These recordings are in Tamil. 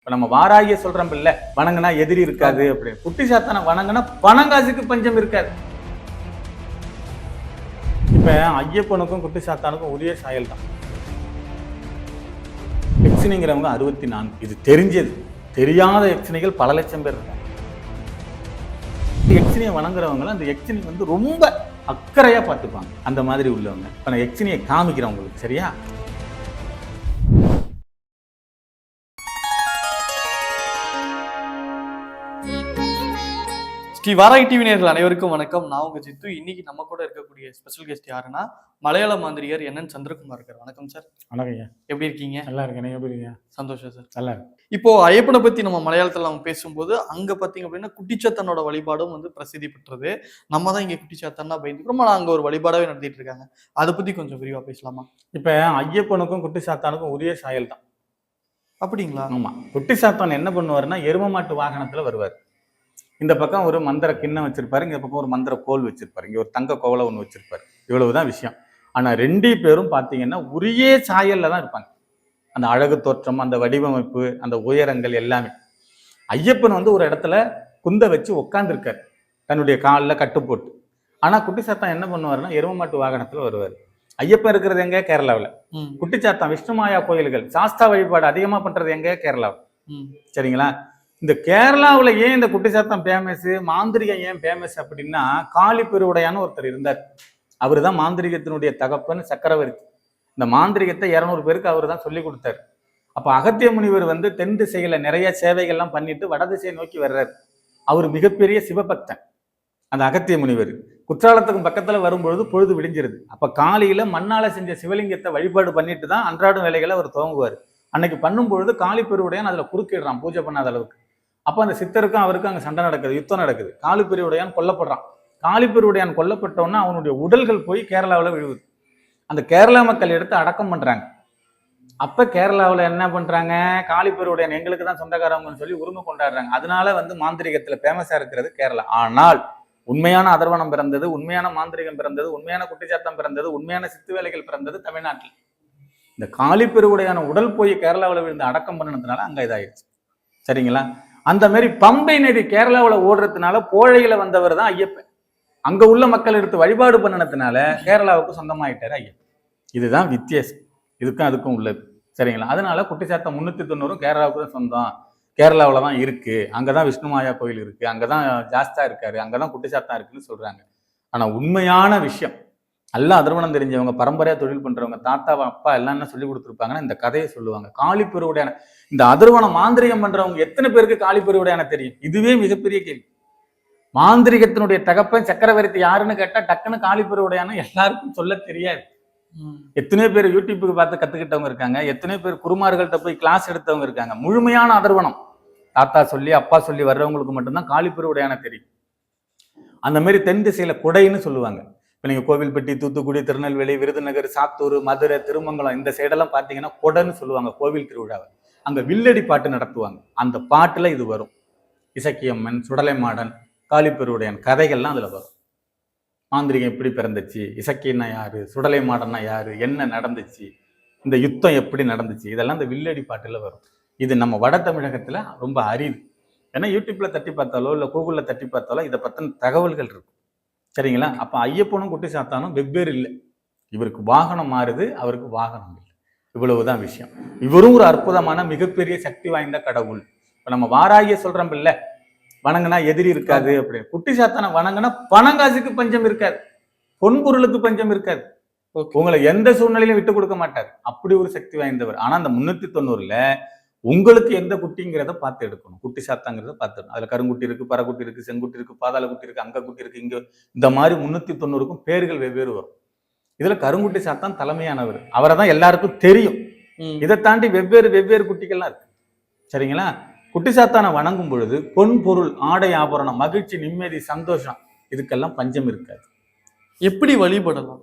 இப்ப நம்ம வாராகிய சொல்றோம் இல்ல, வணங்கினா எதிரி இருக்காது அப்படின்னு. குட்டி சாத்தான வணங்கினா பணங்காசுக்கு பஞ்சம் இருக்காது. இப்ப ஐயப்பனுக்கும் குட்டி சாத்தானுக்கும் ஒரே சாயல் தான். யக்ஷினிங்கிறவங்க 64. இது தெரிஞ்சது. தெரியாத யக்ஷினிகள் பல லட்சம் பேர் இருக்காங்க. யக்ஷினியை வணங்குறவங்க அந்த யக்ஷினி வந்து ரொம்ப அக்கறையா பார்த்துப்பாங்க. அந்த மாதிரி உள்ளவங்க. இப்ப நான் யக்ஷினியை காமிக்கிறேன் உங்களுக்கு, சரியா? ஸ்ரீ வாராகி டிவி நேயர்கள் அனைவருக்கும் வணக்கம். நான் உங்க ஜித்து. இன்னைக்கு நம்ம கூட இருக்கக்கூடிய ஸ்பெஷல் கெஸ்ட் யாருன்னா மலையாள மாந்திரிகர் என் சந்திரகுமார் இருக்கார். வணக்கம் சார். வணக்கம் ஐயா. எப்படி இருக்கீங்க? நல்லா இருக்கேன். நீங்க எப்படி இருக்கீங்க? சந்தோஷம் சார். நல்லா இருக்கு. இப்போ ஐயப்பனை பத்தி நம்ம மலையாளத்துல நம்ம பேசும்போது அங்க பாத்தீங்க அப்படின்னா குட்டிச்சாத்தனோட வழிபாடும் வந்து பிரசித்தி பெற்றது. நம்ம தான் இங்க குட்டிச்சாத்தன்னா பயந்துக்கிறோம். ஆனா அங்க ஒரு வழிபாடாவே நடத்திட்டு இருக்காங்க. அதை பத்தி கொஞ்சம் விரிவா பேசலாமா? இப்ப ஐயப்பனுக்கும் குட்டி சாத்தானுக்கும் ஒரே சாயல் தான். அப்படிங்களா? ஆமா. குட்டி சாத்தான் என்ன பண்ணுவாருன்னா எரும மாட்டு வாகனத்துல வருவார். இந்த பக்கம் ஒரு மந்திர கிண்ணம் வச்சிருப்பாரு, இந்த பக்கம் ஒரு மந்திர கோல் வச்சிருப்பாரு, இங்க ஒரு தங்க கோவலை ஒண்ணு வச்சிருப்பாரு. இவ்வளவுதான் விஷயம். ஆனா ரெண்டு பேரும் பாத்தீங்கன்னா ஒரே சாயல்ல தான் இருப்பாங்க. அந்த அழகு தோற்றம், அந்த வடிவமைப்பு, அந்த உயரங்கள் எல்லாமே. ஐயப்பன் வந்து ஒரு இடத்துல குந்த வச்சு உட்கார்ந்து இருக்காரு, தன்னுடைய காலில் கட்டு போட்டு. ஆனா குட்டிச்சாத்தான் என்ன பண்ணுவாருன்னா எரும மாட்டு வாகனத்துல வருவாரு. ஐயப்பன் இருக்கிறது எங்க? கேரளாவில். குட்டிச்சாத்தான் விஷ்ணுமாயா கோயில்கள், சாஸ்தா வழிபாடு அதிகமா பண்றது எங்க? கேரளாவில். சரிங்களா? இந்த கேரளாவில் ஏன் இந்த குட்டிச்சாத்தம் ஃபேமஸ், மாந்திரிகம் ஏன் ஃபேமஸ் அப்படின்னா, காளி பெருவுடையான்னு ஒருத்தர் இருந்தார். அவர் தான் மாந்திரிகத்தினுடைய தகப்பன் சக்கரவர்த்தி. இந்த மாந்திரிகத்தை 200 பேருக்கு அவர் தான் சொல்லி கொடுத்தாரு. அப்ப அகத்திய முனிவர் வந்து தென் திசையில நிறைய சேவைகள்லாம் பண்ணிட்டு வடதிசையை நோக்கி வர்றாரு. அவர் மிகப்பெரிய சிவபக்தன். அந்த அகத்திய முனிவர் குற்றாலத்துக்கும் பக்கத்துல வரும்பொழுது பொழுது விடிஞ்சிருது. அப்ப காலையில மண்ணால செஞ்ச சிவலிங்கத்தை வழிபாடு பண்ணிட்டு தான் அன்றாடம் வேலைகளை அவர் துவங்குவார். அன்னைக்கு பண்ணும் பொழுது காளி பெருவுடையான் அதுல குறுக்கிடுறான், பூஜை பண்ணாத அளவுக்கு. அப்ப அந்த சித்தருக்கும் அவருக்கும் அங்க சண்டை நடக்குது, யுத்தம் நடக்குது. காளி பெருவுடையான் கொல்லப்படுறான். காளி பெருவுடையான் கொல்லப்பட்டோன்னா அவனுடைய உடல்கள் போய் கேரளாவில் விழுவுது. அந்த கேரளா மக்கள் எடுத்து அடக்கம் பண்றாங்க. அப்ப கேரளாவில் என்ன பண்றாங்க, காளி பெருவுடையான் எங்களுக்கு தான் சொந்தக்காரவங்கன்னு சொல்லி உரிமை கொண்டாடுறாங்க. அதனால வந்து மாந்திரிகத்துல ஃபேமஸா இருக்கிறது கேரளா. ஆனால் உண்மையான அதர்வனம் பிறந்தது, உண்மையான மாந்திரிகம் பிறந்தது, உண்மையான குட்டிச்சாத்தம் பிறந்தது, உண்மையான சித்து வேலைகள் பிறந்தது தமிழ்நாட்டில். இந்த காளி பெருவுடையான உடல் போய் கேரளாவில் விழுந்து அடக்கம் பண்ணதுனால அங்க இதாயிடுச்சு. சரிங்களா? அந்த மாதிரி பம்பை நதி கேரளாவில் ஓடுறதுனால போழையில வந்தவர் தான் ஐயப்பன். அங்க உள்ள மக்கள் எடுத்து வழிபாடு பண்ணினதுனால கேரளாவுக்கு சொந்தமாயிட்டாரு ஐயப்பன். இதுதான் வித்தியாசம் இதுக்கும் அதுக்கும் உள்ளது. சரிங்களா? அதனால குட்டிச்சாத்தம் 390 கேரளாவுக்கு தான் சொந்தம். கேரளாவில் தான் இருக்கு, அங்கதான் விஷ்ணுமாயா கோயில் இருக்கு, அங்கதான் ஜாஸ்தா இருக்காரு, அங்கதான் குட்டிச்சாத்தம் இருக்குன்னு சொல்றாங்க. ஆனா உண்மையான விஷயம், நல்லா அதர்வனம் தெரிஞ்சவங்க, பரம்பரையா தொழில் பண்றவங்க, தாத்தா அப்பா எல்லாம் என்ன சொல்லி கொடுத்துருப்பாங்கன்னா இந்த கதையை சொல்லுவாங்க. காளி பெருவுடையான இந்த அதர்வனம் மாந்திரிகம் பண்றவங்க எத்தனை பேருக்கு காளி பெருவுடையான தெரியும்? இதுவே மிகப்பெரிய கேள்வி. மாந்திரிகத்தினுடைய தகப்பன் சக்கரவர்த்தி யாருன்னு கேட்டா டக்குன்னு காளி பெருவுடையான எல்லாருக்கும் சொல்ல தெரியாது. எத்தனையோ பேர் யூடியூப்புக்கு பார்த்து கத்துக்கிட்டவங்க இருக்காங்க, எத்தனையோ பேர் குருமார்கள்ட்ட போய் கிளாஸ் எடுத்தவங்க இருக்காங்க. முழுமையான அதர்வனம் தாத்தா சொல்லி அப்பா சொல்லி வர்றவங்களுக்கு மட்டும்தான் காளி பெருவுடையான தெரியும். அந்த மாதிரி தென் திசையில குடைன்னு சொல்லுவாங்க. இப்போ நீங்கள் கோவில்பட்டி, தூத்துக்குடி, திருநெல்வேலி, விருதுநகர், சாத்தூர், மதுரை, திருமங்கலம் இந்த சைடெல்லாம் பார்த்தீங்கன்னா கொடைன்னு சொல்லுவாங்க கோவில் திருவிழாவை. அங்கே வில்லடி பாட்டு நடத்துவாங்க. அந்த பாட்டுல இது வரும். இசக்கியம்மன், சுடலை மாடன், காளி பெருவுடையான் கதைகள்லாம் அதுல வரும். மாந்திரிகம் எப்படி பிறந்துச்சு, இசக்கியன்னா யாரு, சுடலை மாடன்னா யாரு, என்ன நடந்துச்சு, இந்த யுத்தம் எப்படி நடந்துச்சு, இதெல்லாம் இந்த வில்லடி பாட்டுல வரும். இது நம்ம வட தமிழகத்துல ரொம்ப அரிது. ஏன்னா யூடியூப்ல தட்டி பார்த்தாலோ இல்லை கூகுளில் தட்டி பார்த்தாலோ இதை பற்றின தகவல்கள் இருக்கும். சரிங்களா? அப்ப ஐயப்பனும் குட்டி சாத்தானும் வெவ்வேறு இல்லை. இவருக்கு வாகனம் மாறுது, அவருக்கு வாகனம் இல்லை. இவ்வளவுதான் விஷயம். இவரும் ஒரு அற்புதமான மிகப்பெரிய சக்தி வாய்ந்த கடவுள். இப்ப நம்ம வாராகிய சொல்றோம் இல்ல, வணங்கினா எதிரி இருக்காது அப்படின்னு. குட்டி சாத்தான வணங்கினா பணங்காசுக்கு பஞ்சம் இருக்காது, பொன்பொருளுக்கு பஞ்சம் இருக்காது. உங்களை எந்த சூழ்நிலையிலும் விட்டு கொடுக்க மாட்டார். அப்படி ஒரு சக்தி வாய்ந்தவர். ஆனா அந்த 390ல உங்களுக்கு எந்த குட்டிங்கிறத பார்த்து எடுக்கணும். குட்டி சாத்தாங்கிறத பார்த்துக்கணும். அதுல கருங்குட்டி இருக்கு, பறக்குட்டி இருக்கு, செங்குட்டி இருக்கு, பாதாள குட்டி இருக்கு, அங்க குட்டி இருக்கு, இங்க இந்த மாதிரி 390க்கும் பேர்கள் வெவ்வேறு வரும். இதுல கருங்குட்டி சாத்தான் தலைமையானவர். அவரை தான் எல்லாருக்கும் தெரியும். இதை தாண்டி வெவ்வேறு குட்டிகள்லாம் இருக்கு. சரிங்களா? குட்டி சாத்தானை வணங்கும் பொழுது பொன் பொருள், ஆடை ஆபரணம், மகிழ்ச்சி, நிம்மதி, சந்தோஷம் இதுக்கெல்லாம் பஞ்சம் இருக்காது. எப்படி வழிபடலாம்?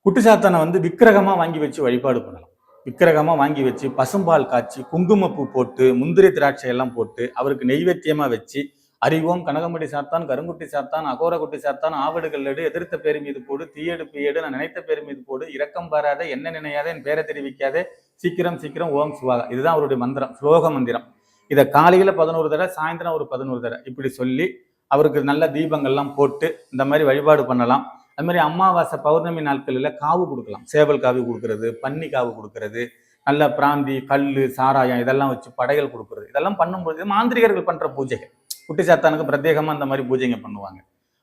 குட்டி சாத்தானை வந்து விக்கிரகமா வாங்கி வச்சு வழிபாடு பண்ணலாம். விக்கிரகமா வாங்கி வச்சு பசும்பால் காய்ச்சி குங்குமப்பூ போட்டு முந்திரி திராட்சை எல்லாம் போட்டு அவருக்கு நெய்வேத்தியமா வச்சு அறிவோம் கனகமடி சாத்தான், கருங்குட்டி சாத்தான், அகோர குட்டி சாத்தான், ஆவடுகள் எடு, எதிர்த்த பேர் மீது போடு, தீயடு பீயடு, நான் நினைத்த பேர் மீது போடு, இரக்கம் பாராத, என்ன நினையாத, என் பேரை தெரிவிக்காதே, சீக்கிரம் சீக்கிரம் ஓம் சுவாகா. இதுதான் அவருடைய மந்திரம், ஸ்லோக மந்திரம். இதை காலையில 11 தடவை, சாயந்தரம் ஒரு 11 தடவை இப்படி சொல்லி அவருக்கு நல்ல தீபங்கள்லாம் போட்டு இந்த மாதிரி வழிபாடு பண்ணலாம். அது மாதிரி அமாவாசை பௌர்ணமி நாட்களில் காவு கொடுக்கலாம். சேவல் காவு கொடுக்கறது, பன்னி காவு கொடுக்கறது, நல்ல பிராந்தி, கல், சாராயம் இதெல்லாம் வச்சு படையல் கொடுக்கறது, இதெல்லாம் பண்ணும்போது மாந்திரிகர்கள் பண்ற பூஜைகள். குட்டி சாத்தானுக்கு பிரத்யேகமா அந்த மாதிரி பூஜைங்க பண்ணுவாங்க.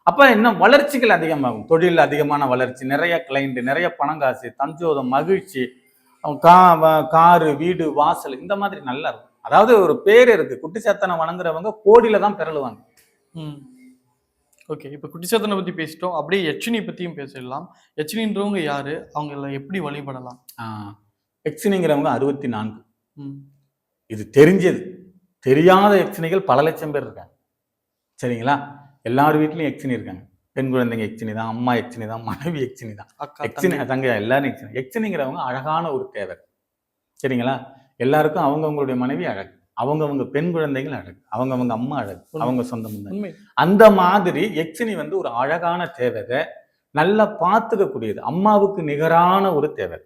அப்ப என்ன வளர்ச்சிகள் அதிகமாகும், தொழில் அதிகமான வளர்ச்சி, நிறைய கிளைண்ட், நிறைய பணம் காசு, தஞ்சோதம், மகிழ்ச்சி, காரு, வீடு, வாசல் இந்த மாதிரி நல்லா இருக்கும். அதாவது ஒரு பேர் இருக்கு, குட்டி சாத்தானை வணங்குறவங்க கோடியில தான் பெறலுவாங்க. ஓகே, இப்போ குட்டிச்சாத்தனை பத்தி பேசிட்டோம். அப்படியே யட்சினி பத்தியும் பேசிடலாம். யட்சினின்றவங்க யாரு, அவங்கள எப்படி வழிபடலாம்? யட்சினிங்கிறவங்க 64. இது தெரிஞ்சது. தெரியாத யட்சினிகள் பல லட்சம் பேர் இருக்காங்க. சரிங்களா? எல்லார் வீட்லயும் யட்சினி இருக்காங்க. பெண் குழந்தைங்க யட்சினி தான், அம்மா யட்சினி தான், மனைவி யட்சினி தான், யட்சினி தங்க எல்லாரும் யட்சினி. யட்சினிங்கிறவங்க அழகான ஒரு தேவர். சரிங்களா? எல்லாருக்கும் அவங்கவுங்களுடைய மனைவி அழகு, அவங்கவுங்க பெண் குழந்தைகள் அழகு, அவங்கவுங்க அம்மா அழகு, அவங்க சொந்தம். அந்த மாதிரி யட்சினி வந்து ஒரு அழகான தேவதை, நல்லா பார்த்துக்கக்கூடியது, அம்மாவுக்கு நிகரான ஒரு தேவதை.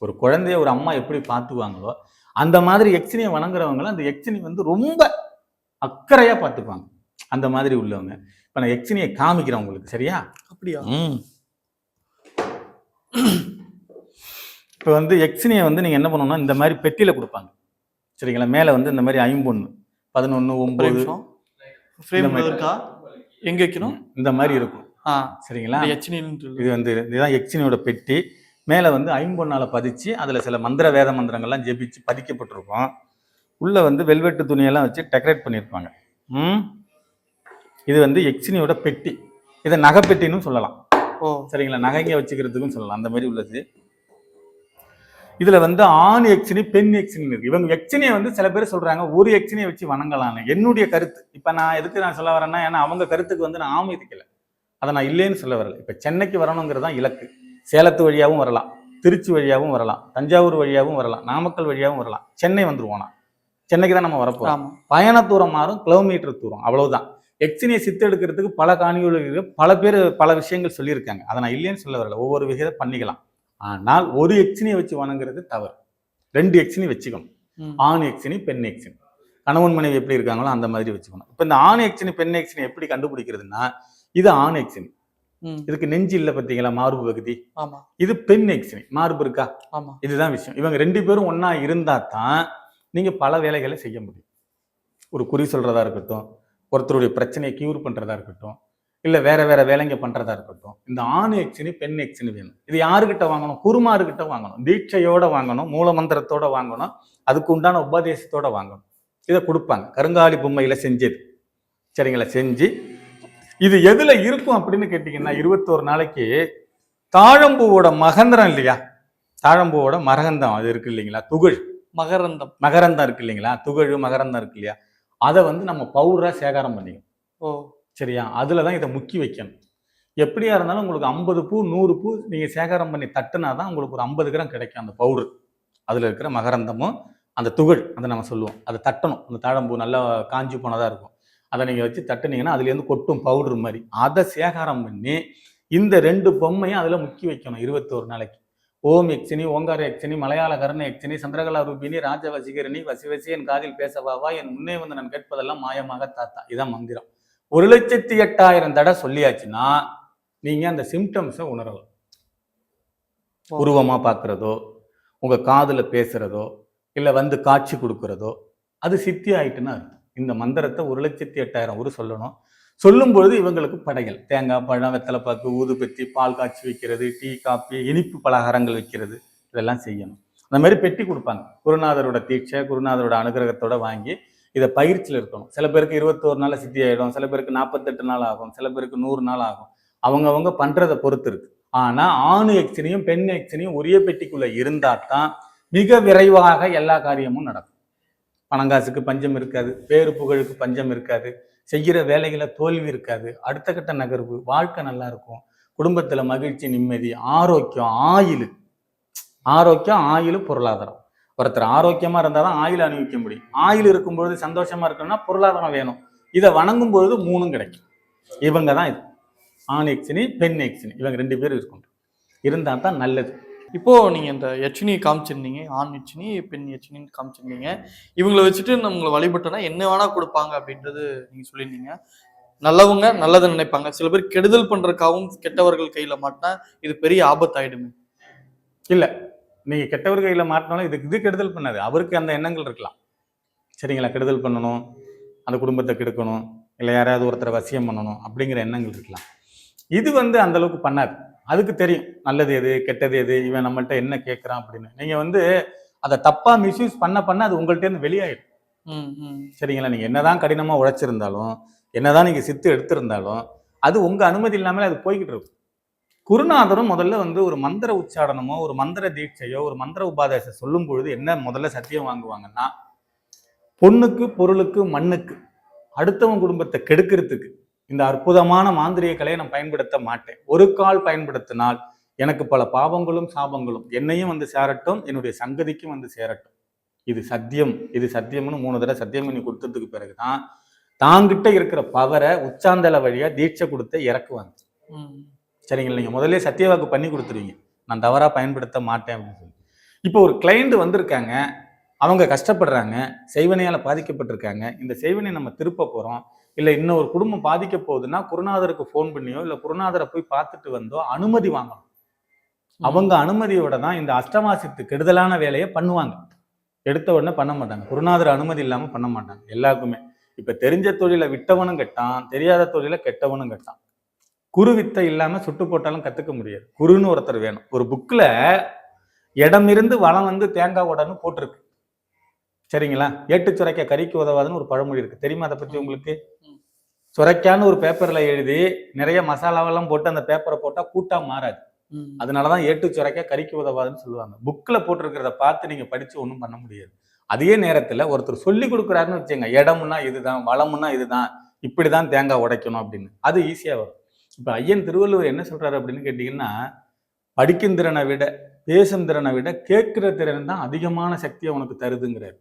ஒரு குழந்தைய ஒரு அம்மா எப்படி பார்த்துக்குவாங்களோ அந்த மாதிரி யட்சினியை வணங்குறவங்களும் அந்த யட்சினி வந்து ரொம்ப அக்கறையா பார்த்துக்குவாங்க. அந்த மாதிரி உள்ளவங்க. இப்ப நான் யட்சினியை காமிக்கிறேன் உங்களுக்கு. சரியா? அப்படியா? இப்ப வந்து யட்சினியை வந்து நீங்க என்ன பண்ணணும்னா இந்த மாதிரி பெட்டியில கொடுப்பாங்க. சரிங்களா? மேல வந்து இந்த மாதிரி 51, 11, 9 எங்க வைக்கணும் இந்த மாதிரி இருக்கும். சரிங்களா? இது வந்து இதுதான் யட்சினியோட பெட்டி. மேல வந்து 51ஆல பதிச்சு அதுல சில மந்திர வேத மந்திரங்கள்லாம் ஜெபிச்சு பதிக்கப்பட்டிருக்கும். உள்ள வந்து வெல்வெட்டு துணியெல்லாம் வச்சு டெக்கரேட் பண்ணியிருப்பாங்க. இது வந்து யட்சினியோட பெட்டி. இதை நகைப்பெட்டின்னு சொல்லலாம். சரிங்களா? நகைங்க வச்சுக்கிறதுக்கும் சொல்லலாம். அந்த மாதிரி உள்ளது. இதுல வந்து ஆண் யட்சினி, பெண் யட்சினி இருக்கு. இவங்க யட்சினியை வந்து சில பேர் சொல்றாங்க ஒரு யட்சினியை வச்சு வணங்கலான்னு. என்னுடைய கருத்து. இப்ப நான் எதுக்கு நான் சொல்ல வரேன்னா, ஏன்னா அவங்க கருத்துக்கு வந்து நான் ஆமதிக்கல, அதை நான் இல்லைன்னு சொல்ல வரல. இப்ப சென்னைக்கு வரணுங்கிறதான் இலக்கு. சேலத்து வழியாகவும் வரலாம், திருச்சி வழியாகவும் வரலாம், தஞ்சாவூர் வழியாகவும் வரலாம், நாமக்கல் வழியாகவும் வரலாம். சென்னை வந்துருவோம். சென்னைக்கு தான் நம்ம வரப்போம். பயண தூரம் மாறும், கிலோமீட்டர் தூரம், அவ்வளவுதான். யட்சினியை சித்தெடுக்கிறதுக்கு பல காணிகள், பல பேர் பல விஷயங்கள் சொல்லியிருக்காங்க. அதை நான் இல்லைன்னு சொல்ல வரல. ஒவ்வொரு விகித பண்ணிக்கலாம். ஆனால் ஒரு யட்சினியை வச்சு வணங்குறது தவறு. 2 யட்சினி வச்சுக்கணும். ஆண் யட்சினி, பெண் யட்சினி. கணவன் மனைவி எப்படி இருக்காங்களோ அந்த மாதிரி வச்சுக்கணும். இப்ப இந்த ஆண் யட்சினி, பெண் யட்சினி எப்படி கண்டுபிடிக்கிறதுனா, இது ஆண் யட்சினி. இதுக்கு நெஞ்சு இல்ல பாத்தீங்களா, மார்பு பகுதி. இது பெண் யட்சினி, மார்பு இருக்கா. இதுதான் விஷயம். இவங்க 2 பேரும் ஒன்னா இருந்தா தான் நீங்க பல வேலைகளை செய்ய முடியும். ஒரு குறி சொல்றதா இருக்கட்டும், ஒருத்தருடைய பிரச்சனையை கியூர் பண்றதா இருக்கட்டும், இல்ல வேற வேற வேலைங்க பண்றதா இருக்கட்டும், இந்த ஆண் யட்சினி, பெண் யட்சினி வேணும். இது யாருக்கிட்ட வாங்கணும்? குருமாருக்கிட்ட வாங்கணும், தீட்சையோட வாங்கணும், மூல மந்திரத்தோட வாங்கணும், அதுக்கு உண்டான உபதேசத்தோட வாங்கணும். இதை கொடுப்பாங்க. கருங்காலி பொம்மையில செஞ்சது. சரிங்களா? செஞ்சு இது எதுல இருக்கும் அப்படின்னு கேட்டீங்கன்னா, 21 நாளைக்கு தாழம்பூவோட மகந்திரம் இல்லையா, தாழம்பூவோட மகரந்தம் அது இருக்கு இல்லைங்களா, துகள் மகரந்தம் இருக்கு இல்லைங்களா, துகள் மகரந்தம் இருக்கு இல்லையா, அதை வந்து நம்ம பவுடரா சேகாரம் பண்ணிக்கணும். சரியா? அதுலதான் இதை முக்கி வைக்கணும். எப்படியா இருந்தாலும் உங்களுக்கு 50 பூ 100 பூ நீங்க சேகாரம் பண்ணி தட்டுனாதான் உங்களுக்கு ஒரு 50 கிராம் கிடைக்கும் அந்த பவுடர். அதுல இருக்கிற மகரந்தமும் அந்த துகள், அதை நம்ம சொல்லுவோம். அதை தட்டணும். அந்த தாழம்பூ நல்லா காஞ்சி போனதா இருக்கும். அதை நீங்க வச்சு தட்டுனீங்கன்னா அதுல இருந்து கொட்டும் பவுடர் மாதிரி. அதை சேகாரம் பண்ணி இந்த 2 பொம்மையும் அதுல முக்கி வைக்கணும் 21 நாளைக்கு. ஓம் யட்சினி, ஓங்கார யட்சினி, மலையாள கர்ண யட்சினி, சந்திரகலா ரூபினி, ராஜ வசீகரணி, வசி என் காதில் பேசவாவா, என் முன்னே வந்து நான் கேட்பதெல்லாம் மாயமாக தாத்தா. இதான் மந்திரம். 1,08,000 தடவை சொல்லியாச்சுன்னா நீங்க அந்த சிம்டம்ஸை உணரலாம். உருவமா பார்க்கறதோ, உங்க காதுல பேசுறதோ, இல்ல வந்து காட்சி கொடுக்கறதோ, அது சித்தி ஆயிட்டுன்னா இந்த மந்திரத்தை 1,08,000 ஒரு சொல்லணும். சொல்லும் பொழுது இவங்களுக்கு படைகள், தேங்காய், பழம், வெத்தலைப்பாக்கு, ஊதுபத்தி, பால் காய்ச்சி வைக்கிறது, டீ, காப்பி, இனிப்பு பலகாரங்கள் வைக்கிறது, இதெல்லாம் செய்யணும். அந்த மாதிரி பெட்டி கொடுப்பாங்க. குருநாதரோட தீட்சை, குருநாதரோட அனுகிரகத்தோட வாங்கி இதை பயிற்சியில் இருக்கணும். சில பேருக்கு 21 நாள் சித்தி ஆயிடும், சில பேருக்கு 48 நாள் ஆகும், சில பேருக்கு 100 நாள் ஆகும். அவங்க பண்றதை பொறுத்து இருக்கு. ஆனா ஆண் யட்சினியும் பெண் யட்சினியும் ஒரே பெட்டிக்குள்ள இருந்தா தான் மிக விரைவாக எல்லா காரியமும் நடக்கும். பணங்காசுக்கு பஞ்சம் இருக்காது, பேரு புகழுக்கு பஞ்சம் இருக்காது, செய்கிற வேலைகளை தோல்வி இருக்காது, அடுத்த கட்ட நகர்வு, வாழ்க்கை நல்லா இருக்கும், குடும்பத்துல மகிழ்ச்சி, நிம்மதி, ஆரோக்கியம், ஆயுள், பொருளாதாரம். ஒருத்தர் ஆரோக்கியமா இருந்தாதான் ஆயுள் அனுபவிக்க முடியும். ஆயுள் இருக்கும்பொழுது சந்தோஷமா இருக்கணும்னா பொருளாதாரம் வேணும். இதை வணங்கும் பொழுது 3 கிடைக்கும். இவங்க தான் இது ஆண் யட்சினி, பெண் யட்சினி, இவங்க 2 பேரும் இருக்கணும். இருந்தா தான் நல்லது. இப்போ நீங்க இந்த யட்சினி காமிச்சிருந்தீங்க, ஆண் யட்சினி, பெண் யட்சினின்னு காமிச்சிருந்தீங்க. இவங்கள வச்சுட்டு நம்மள வழிபட்டோம்னா என்ன வேணா குடுப்பாங்க அப்படின்றது நீங்க சொல்லியிருந்தீங்க. நல்லவங்க நல்லத நினைப்பாங்க. சில பேர் கெடுதல் பண்றதுக்காகவும் கெட்டவர்கள் கையில மாட்டினா இது பெரிய ஆபத்தாயிடுமே. இல்ல, நீங்க கெட்டவர் கையில மாட்டினாலும் இது கெடுதல் பண்ணாது. அவருக்கு அந்த எண்ணங்கள் இருக்கலாம். சரிங்களா? கெடுதல் பண்ணணும், அந்த குடும்பத்தை கெடுக்கணும், இல்ல யாராவது ஒருத்தரை வசியம் பண்ணணும் அப்படிங்கிற எண்ணங்கள் இருக்கலாம். இது அந்த அளவுக்கு பண்ணாது. அதுக்கு தெரியும் நல்லது எது, கெட்டது எது, இவன் நம்மள்ட்ட என்ன கேட்கறான் அப்படின்னு. நீங்க அதை தப்பா மிஸ்யூஸ் பண்ண அது உங்கள்ட்ட இருந்து வெளியாயிடும். சரிங்களா? நீங்க என்னதான் கடினமா உழைச்சிருந்தாலும், என்னதான் நீங்க சித்து எடுத்திருந்தாலும், அது உங்க அனுமதி இல்லாமலே அது போய்கிட்டு இருக்கும். குருநாதரும் முதல்ல ஒரு மந்திர உச்சாரணமோ, ஒரு மந்திர தீட்சையோ, ஒரு மந்திர உபாதேசம் சொல்லும் பொழுது என்ன முதல்ல சத்தியம் வாங்குவாங்கன்னா, பொண்ணுக்கு, பொருளுக்கு, மண்ணுக்கு, அடுத்தவன் குடும்பத்தை கெடுக்கிறதுக்கு இந்த அற்புதமான மாந்திரிய கலையை நான் பயன்படுத்த மாட்டேன். ஒரு கால் பயன்படுத்தினால் எனக்கு பல பாவங்களும் சாபங்களும் என்னையும் சேரட்டும், என்னுடைய சங்கதிக்கும் சேரட்டும். இது சத்தியம், இது சத்தியம்னு 3 தடவை சத்தியம் பண்ணி கொடுத்ததுக்கு பிறகுதான் தாங்கிட்ட இருக்கிற பவரை உச்சாந்தல வழியா தீட்சை கொடுத்து இறக்குவாங்க. சரிங்களா? நீங்க முதல்ல சத்தியவாக்கு பண்ணி கொடுத்துருவீங்க, நான் தவறா பயன்படுத்த மாட்டேன் அப்படின்னு சொல்லி. இப்போ ஒரு கிளைண்ட் வந்திருக்காங்க, அவங்க கஷ்டப்படுறாங்க, செய்வனையால பாதிக்கப்பட்டிருக்காங்க. இந்த செய்வனை நம்ம திருப்ப போறோம், இல்ல இன்னும் ஒரு குடும்பம் பாதிக்க போகுதுன்னா குருநாதருக்கு போன் பண்ணியோ இல்ல குருநாதரை போய் பார்த்துட்டு வந்தோ அனுமதி வாங்கணும். அவங்க அனுமதியோட தான் இந்த அஷ்டமாசித்து கெடுதலான வேலையை பண்ணுவாங்க. எடுத்த உடனே பண்ண மாட்டாங்க. குருநாதர் அனுமதி இல்லாம பண்ண மாட்டாங்க எல்லாருக்குமே. இப்ப தெரிஞ்ச தொழிலை விட்டவனும் கெட்டான், தெரியாத தொழிலை கெட்டவனும் கெட்டான். குரு வித்தை இல்லாம சுட்டு போட்டாலும் கத்துக்க முடியாது. குருன்னு ஒருத்தர் வேணும். ஒரு புக்ல இடம் இருந்து வளம் தேங்காய் உடன்னு போட்டிருக்கு. சரிங்களா? ஏட்டு சுரைக்க கறிக்கு உதவாதுன்னு ஒரு பழமொழி இருக்கு. தெரியுமா அதை பத்தி உங்களுக்கு? சுரைக்கான்னு ஒரு பேப்பர்ல எழுதி நிறைய மசாலாவெல்லாம் போட்டு அந்த பேப்பரை போட்டா கூட்டா மாறாது. அதனாலதான் ஏட்டு சுரைக்க கறிக்கு உதவாதுன்னு சொல்லுவாங்க. புக்ல போட்டிருக்கிறத பார்த்து நீங்க படிச்சு ஒன்றும் பண்ண முடியாது. அதே நேரத்துல ஒருத்தர் சொல்லி கொடுக்குறாருன்னு வச்சுங்க, இடம்னா இதுதான், வளம்னா இதுதான், இப்படிதான் தேங்காய் உடைக்கணும் அப்படின்னு, அது ஈஸியா வரும். இப்ப ஐயன் திருவள்ளுவர் என்ன சொல்றாரு அப்படின்னு கேட்டீங்கன்னா, படிக்கும் திறனை விட, பேசும் திறனை விட கேட்கிற திறன் தான் அதிகமான சக்தியை உனக்கு தருதுங்கிறாரு.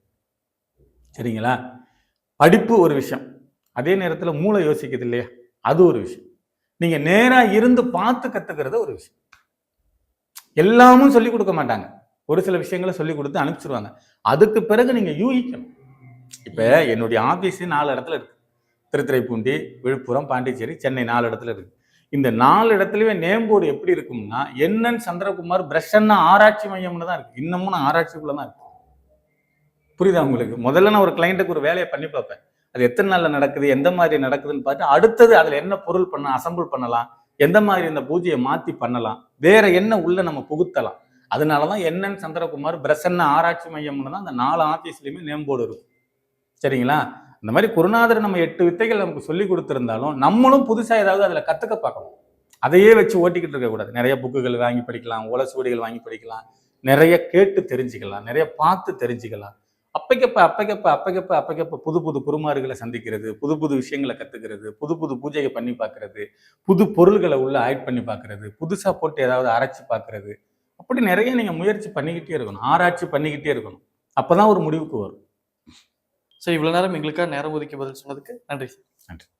சரிங்களா? படிப்பு ஒரு விஷயம், அதே நேரத்துல மூளை யோசிக்குது இல்லையா, அது ஒரு விஷயம். நீங்க நேரா இருந்து பார்த்து கத்துக்கிறது ஒரு விஷயம். எல்லாமும் சொல்லிக் கொடுக்க மாட்டாங்க, ஒரு சில விஷயங்களை சொல்லிக் கொடுத்து அனுப்பிச்சிருவாங்க. அதுக்கு பிறகு நீங்க யூகிக்கணும். இப்ப என்னுடைய ஆபீஸ் 4 இடத்துல இருக்கு. திருத்துறைப்பூண்டி, விழுப்புரம், பாண்டிச்சேரி, சென்னை 4 இடத்துல இருக்கு. இந்த 4 இடத்துலயே நேம் போர்டு எப்படி இருக்கும்னா, என்என் சந்திரகுமார் பிரசன்ன ஆராய்ச்சி மையம்னு தான் இருக்கு. இன்னமும் நான் ஆராய்ச்சிக்குள்ளதான் இருக்கு. புரியுதா உங்களுக்கு? முதல்ல நான் ஒரு கிளைண்ட்டுக்கு ஒரு வேலையை பண்ணி பார்ப்பேன், அது எத்தனை நாள்ல நடக்குது, எந்த மாதிரி நடக்குதுன்னு பார்த்து அடுத்தது அதுல என்ன பொருள் பண்ண அசம்பிள் பண்ணலாம், எந்த மாதிரி இந்த பூஜையை மாத்தி பண்ணலாம், வேற என்ன உள்ள நம்ம புகுத்தலாம். அதனாலதான் என்என் சந்திரகுமார் பிரசன்ன ஆராய்ச்சி மையம்னு தான் அந்த 4 ஆபீஸ்லயுமே நேம் போர்டு இருக்கும். சரிங்களா? இந்த மாதிரி குருநாதர் நம்ம 8 வித்தைகள் நமக்கு சொல்லி கொடுத்திருந்தாலும் நம்மளும் புதுசா ஏதாவது அதுல கத்துக்க பார்க்கணும். அதையே வச்சு ஓட்டிக்கிட்டு இருக்க கூடாது. நிறைய புக்குகள் வாங்கி படிக்கலாம், ஓலசுவடிகள் வாங்கி படிக்கலாம், நிறைய கேட்டு தெரிஞ்சுக்கலாம், நிறைய பார்த்து தெரிஞ்சுக்கலாம். அப்பக்கப்ப புது புது குருமார்களை சந்திக்கிறது, புது புது விஷயங்களை கத்துக்கிறது, புது புது பூஜையை பண்ணி பார்க்கறது, புது பொருள்களை உள்ள ஆட் பண்ணி பார்க்கறது, புதுசா போட்டு ஏதாவது அரைச்சு பார்க்கறது, அப்படி நிறைய நீங்க முயற்சி பண்ணிக்கிட்டே இருக்கணும், ஆராய்ச்சி பண்ணிக்கிட்டே இருக்கணும். அப்பதான் ஒரு முடிவுக்கு வரும். இவ்வளவு நேரம் எங்களுக்காக நேரம் ஒதுக்கி பதில் சொன்னதுக்கு நன்றி. நன்றி.